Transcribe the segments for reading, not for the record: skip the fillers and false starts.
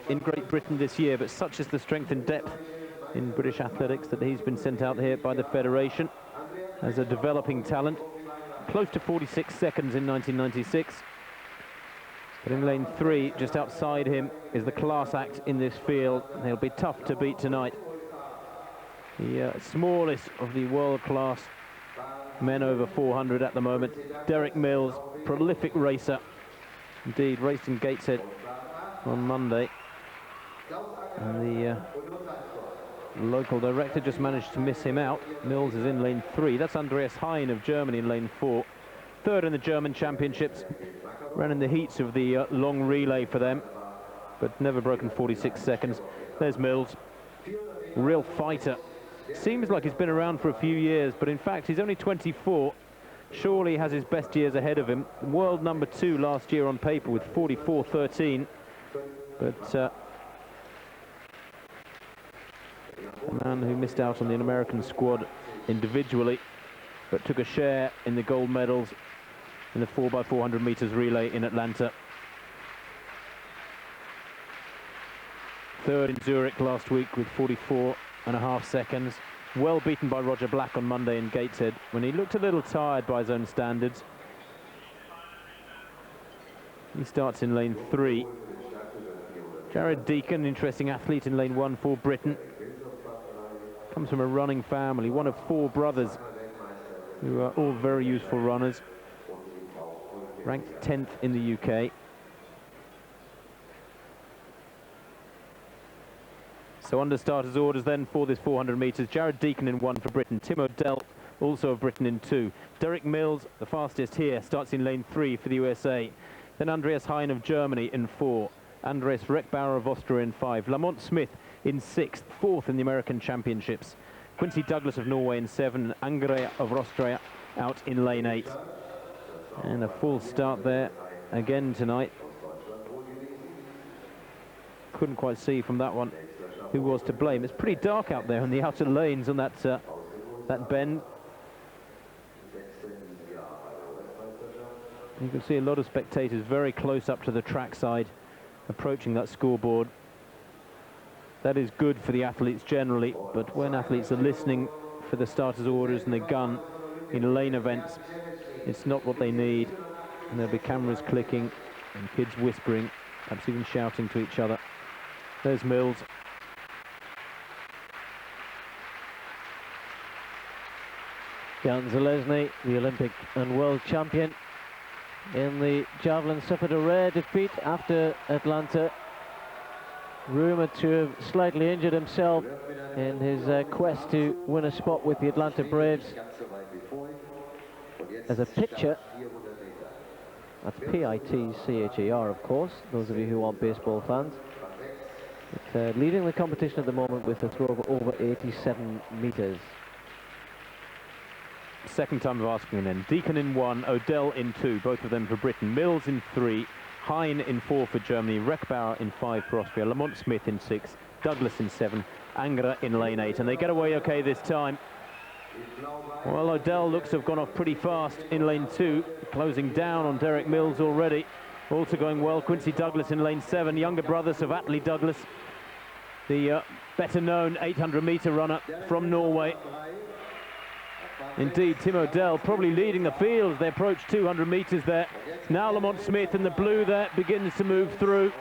in Great Britain this year, but such is the strength and depth in British athletics that he's been sent out here by the Federation as a developing talent. Close to 46 seconds in 1996. But in lane 3, just outside him, is the class act in this field. He'll be tough to beat tonight. The smallest of the world-class men over 400 at the moment. Derrick Mills, prolific racer. Indeed, raced in Gateshead on Monday. And the local director just managed to miss him out. Mills is in lane 3. That's Andreas Hein of Germany in lane 4. Third in the German championships. Ran in the heats of the long relay for them, but never broken 46 seconds. There's Mills. Real fighter. Seems like he's been around for a few years, but in fact he's only 24. Surely has his best years ahead of him. World number 2 last year on paper with 44.13. But a man who missed out on the American squad individually, but took a share in the gold medals in the 4x400 meters relay in Atlanta. Third in Zurich last week with 44.5 seconds. Well beaten by Roger Black on Monday in Gateshead when he looked a little tired by his own standards. He starts in lane 3. Jared Deacon, interesting athlete in lane 1 for Britain. Comes from a running family, one of 4 brothers who are all very useful runners. Ranked 10th in the UK. So under starters orders then for this 400 metres. Jared Deacon in 1 for Britain. Tim O'Dell, also of Britain, in 2. Derrick Mills, the fastest here, starts in lane 3 for the USA. Then Andreas Hein of Germany in 4. Andres Reckbauer of Austria in 5. Lamont Smith in 6th, 4th in the American Championships. Quincy Douglas of Norway in 7. Angre of Austria out in lane 8. And a full start there again tonight. Couldn't quite see from that one who was to blame. It's pretty dark out there on the outer lanes on that bend. You can see a lot of spectators very close up to the trackside, approaching that scoreboard. That is good for the athletes generally, but when athletes are listening for the starters' orders and the gun in lane events, it's not what they need. And there'll be cameras clicking and kids whispering, perhaps even shouting to each other. There's Mills. Jan Zalesny, the Olympic and world champion in the javelin, suffered a rare defeat after Atlanta. Rumoured to have slightly injured himself in his quest to win a spot with the Atlanta Braves. As a pitcher, that's P-I-T-C-H-E-R, of course, those of you who aren't baseball fans. But, leading the competition at the moment with a throw of over 87 metres. Second time of asking then. Deacon in 1, O'Dell in 2, both of them for Britain. Mills in 3, Hein in 4 for Germany, Reckbauer in 5 for Austria, Lamont Smith in 6, Douglas in 7, Angre in lane 8, and they get away okay this time. Well, O'Dell looks to have gone off pretty fast in lane 2, closing down on Derrick Mills already. Also going well, Quincy Douglas in lane 7, younger brothers of Atle Douglas, the better-known 800-metre runner from Norway. Indeed, Tim O'Dell probably leading the field as they approach 200 metres there. Now Lamont Smith in the blue there begins to move through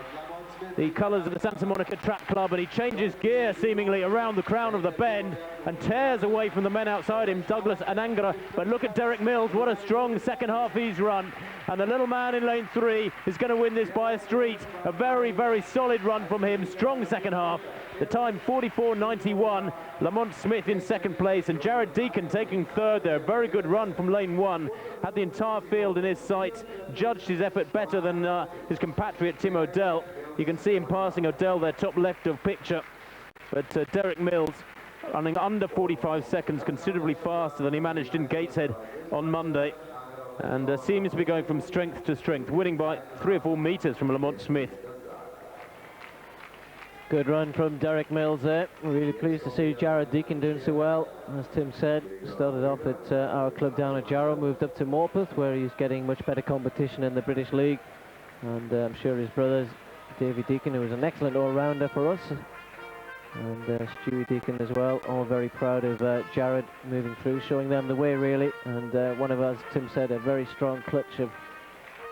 the colours of the Santa Monica Track Club, and he changes gear seemingly around the crown of the bend and tears away from the men outside him, Douglas and Angre. But look at Derrick Mills, what a strong second half he's run. And the little man in lane 3 is going to win this by a street. A very, very solid run from him, strong second half. The time 44.91, Lamont Smith in second place and Jared Deacon taking third there. Very good run from lane 1. Had the entire field in his sights, judged his effort better than his compatriot Tim O'Dell. You can see him passing O'Dell there, top left of picture. But Derrick Mills running under 45 seconds, considerably faster than he managed in Gateshead on Monday. And seems to be going from strength to strength, winning by 3 or 4 metres from Lamont Smith. Good run from Derrick Mills there. We're really pleased to see Jared Deacon doing so well. As Tim said, started off at our club down at Jarrow, moved up to Morpeth, where he's getting much better competition in the British League. And I'm sure his brothers Davy Deacon, who was an excellent all-rounder for us, and Stewie Deacon as well. All very proud of Jared moving through, showing them the way really, and one of us, Tim said, a very strong clutch of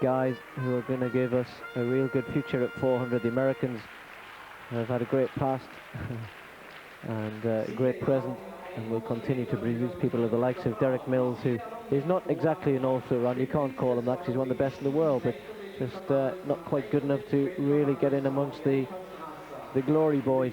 guys who are going to give us a real good future at 400. The Americans have had a great past and a great present, and will continue to produce people of the likes of Derrick Mills, who is not exactly an all-round. You can't call him that, 'cause he's one of the best in the world, but just not quite good enough to really get in amongst the glory boys.